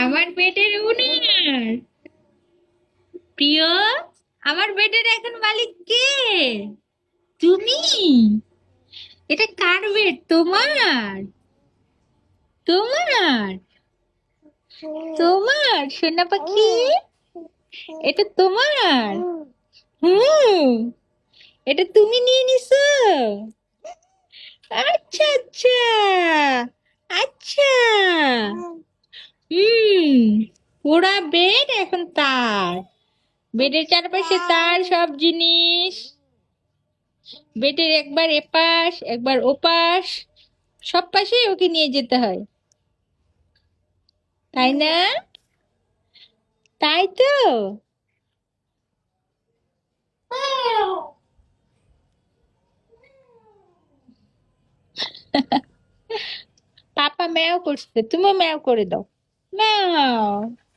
আমার বেডের ওনার প্রিয়, আমার বেডের এখন মালিক কে? তুমি? এটা কার বেড? তোমার? তোমার? তোমার সোনা পাখি? এটা তোমার? হুম। এটা তুমি নিয়ে নিছো? আচ্ছা আচ্ছা। আচ্ছা। হুম। পুরা বেড এখন তার। বেডের চারপাশে তার সব জিনিস। বেডের একবার এপাশ একবার ওপাশ, সব পাশে ওকে নিয়ে যেতে হয়, তাই না? তাই তো। পাপা ম্যাও করছে, তুমিও ম্যাও করে দাও। ম্যাও।